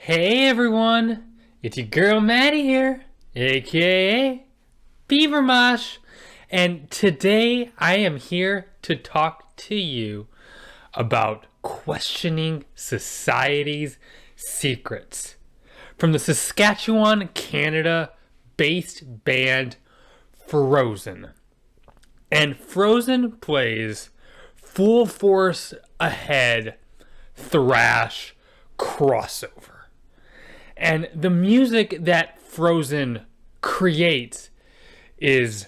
Hey everyone, it's your girl Maddie here, aka Beaver Mosh, and today I am here to talk to you about questioning society's secrets. From the Saskatchewan, Canada based band Phrozen. And Phrozen plays full force ahead thrash crossover. And the music that Phrozen creates is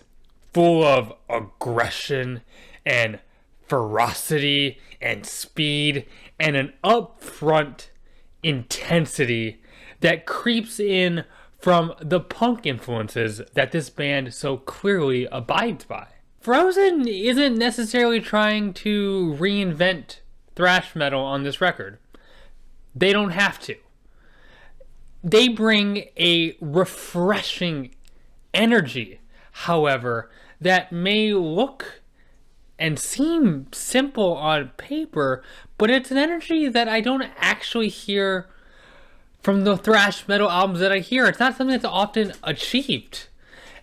full of aggression and ferocity and speed and an upfront intensity that creeps in from the punk influences that this band so clearly abides by. Phrozen isn't necessarily trying to reinvent thrash metal on this record. They don't have to. They bring a refreshing energy, however, that may look and seem simple on paper, but it's an energy that I don't actually hear from the thrash metal albums that I hear. It's not something that's often achieved.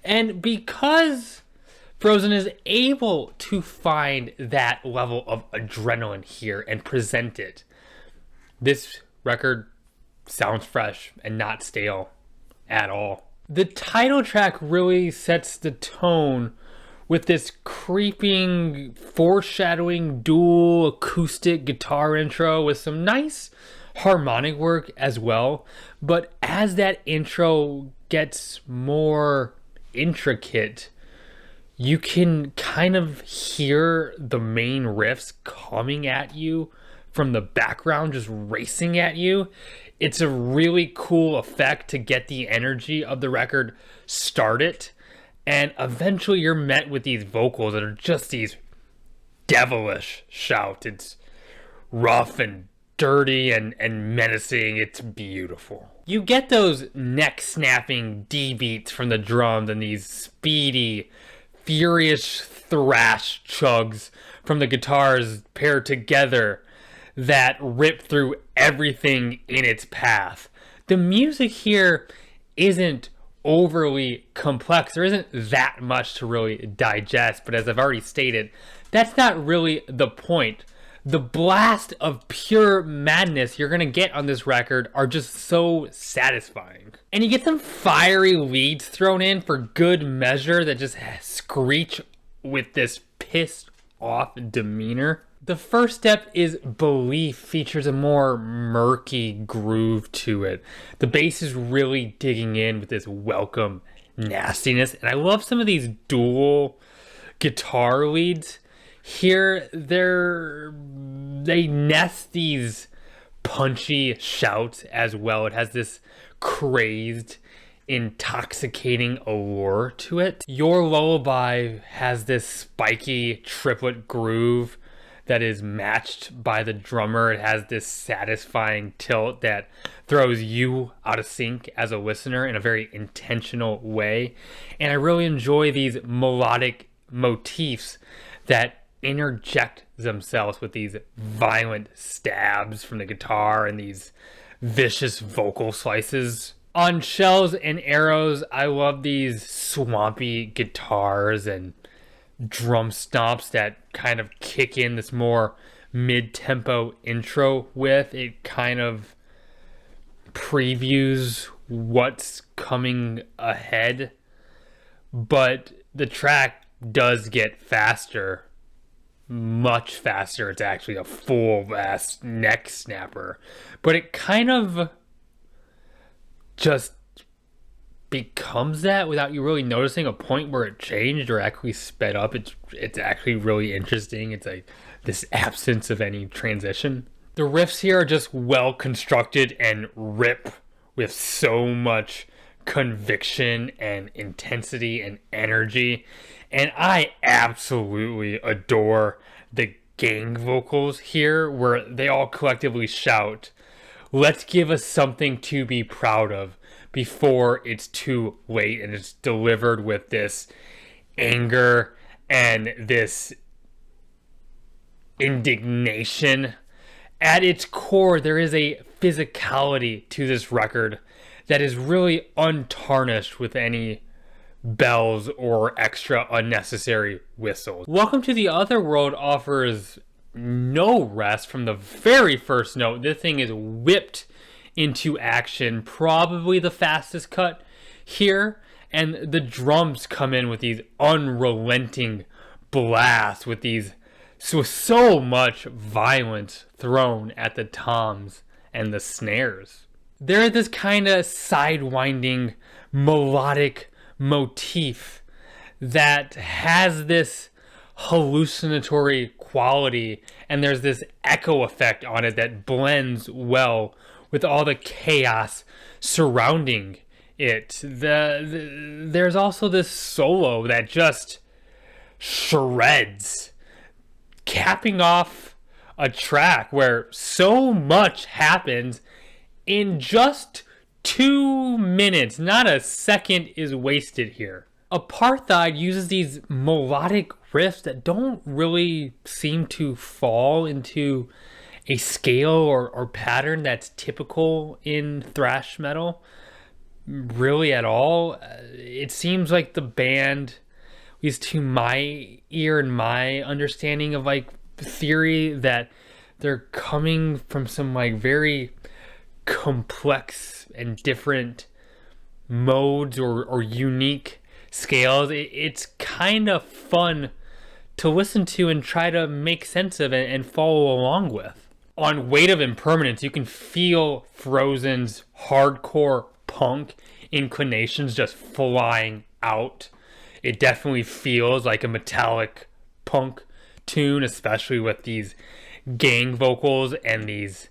And because Phrozen is able to find that level of adrenaline here and present it, this record sounds fresh and not stale at all. The title track really sets the tone with this creeping, foreshadowing dual acoustic guitar intro with some nice harmonic work as well. But as that intro gets more intricate, you can kind of hear the main riffs coming at you from the background, just racing at you. It's a really cool effect to get the energy of the record started, and eventually you're met with these vocals that are just these devilish shouts. It's rough and dirty and menacing. It's beautiful. You get those neck-snapping D beats from the drums and these speedy, furious thrash chugs from the guitars paired together that rip through everything in its path. The music here isn't overly complex. There isn't that much to really digest, but as I've already stated, that's not really the point. The blast of pure madness you're gonna get on this record are just so satisfying. And you get some fiery leads thrown in for good measure that just screech with this pissed off demeanor. The first step is Belief features a more murky groove to it. The bass is really digging in with this welcome nastiness, and I love some of these dual guitar leads. Here, they nest these punchy shouts as well. It has this crazed, intoxicating allure to it. Your Lullaby has this spiky triplet groove that is matched by the drummer. It has this satisfying tilt that throws you out of sync as a listener in a very intentional way. And I really enjoy these melodic motifs that interject themselves with these violent stabs from the guitar and these vicious vocal slices. On Shells and Arrows, I love these swampy guitars and drum stomps that kind of kick in this more mid-tempo intro with. It kind of previews what's coming ahead, but the track does get faster, much faster. It's actually a full-ass neck snapper, but it kind of just becomes that without you really noticing a point where it changed or actually sped up. It's actually really interesting. It's like this absence of any transition. The riffs here are just well constructed and rip with so much conviction and intensity and energy. And I absolutely adore the gang vocals here, where they all collectively shout, "Let's give us something to be proud of before it's too late," and it's delivered with this anger and this indignation. At its core, there is a physicality to this record that is really untarnished with any bells or extra unnecessary whistles. Welcome to the Other World offers no rest from the very first note. This thing is whipped into action, probably the fastest cut here, and the drums come in with these unrelenting blasts with these so much violence thrown at the toms and the snares. There is this kind of sidewinding melodic motif that has this hallucinatory quality, and there's this echo effect on it that blends well with all the chaos surrounding it. There's also this solo that just shreds, capping off a track where so much happens in just 2 minutes. Not a second is wasted here. Apartheid uses these melodic riffs that don't really seem to fall into a scale or pattern that's typical in thrash metal really at all. It seems like the band, at least to my ear and my understanding of like theory, that they're coming from some like very complex and different modes or unique scales. It's kind of fun to listen to and try to make sense of and follow along with. On Weight of Impermanence, you can feel Phrozen's hardcore punk inclinations just flying out. It definitely feels like a metallic punk tune, especially with these gang vocals and these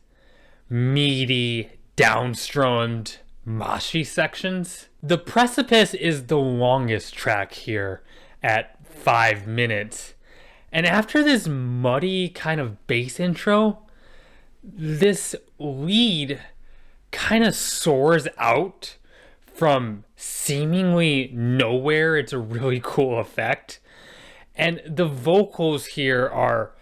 meaty, downstrummed, moshy sections. The Precipice is the longest track here at 5 minutes. And after this muddy kind of bass intro, this lead kind of soars out from seemingly nowhere. It's a really cool effect. And the vocals here are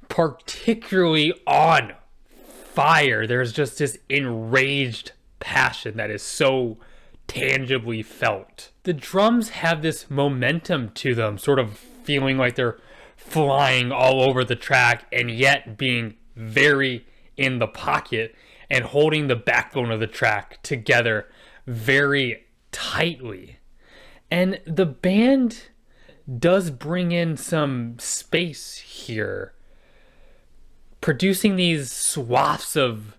particularly on fire. There's just this enraged passion that is so tangibly felt. The drums have this momentum to them, sort of feeling like they're flying all over the track and yet being very in the pocket and holding the backbone of the track together very tightly. And the band does bring in some space here, producing these swaths of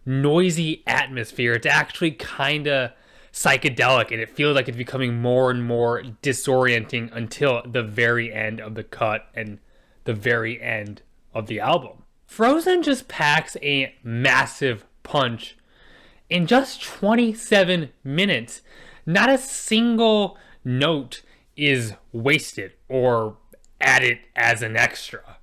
noisy atmosphere. It's actually kind of psychedelic, and it feels like it's becoming more and more disorienting until the very end of the cut and the very end of the album. Phrozen just packs a massive punch in just 27 minutes. Not a single note is wasted or added as an extra.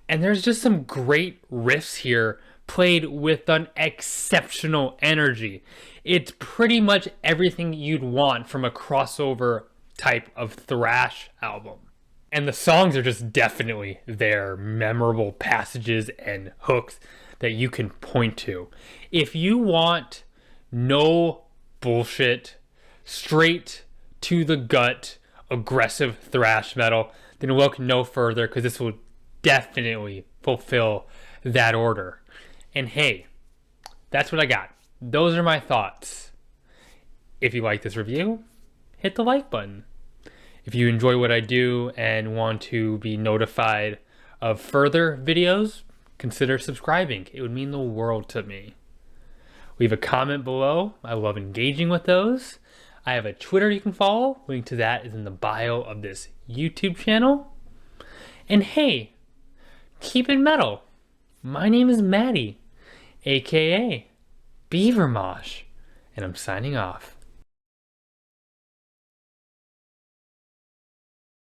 And there's just some great riffs here played with an exceptional energy. It's pretty much everything you'd want from a crossover type of thrash album. And the songs are just definitely there, memorable passages and hooks that you can point to. If you want no bullshit, straight to the gut, aggressive thrash metal, then look no further, because this will definitely fulfill that order. And hey, that's what I got. Those are my thoughts. If you like this review, hit the like button. If you enjoy what I do and want to be notified of further videos, consider subscribing. It would mean the world to me. Leave a comment below. I love engaging with those. I have a Twitter you can follow. Link to that is in the bio of this YouTube channel. And hey, keep it metal. My name is Maddie, aka Beaver Mosh, and I'm signing off.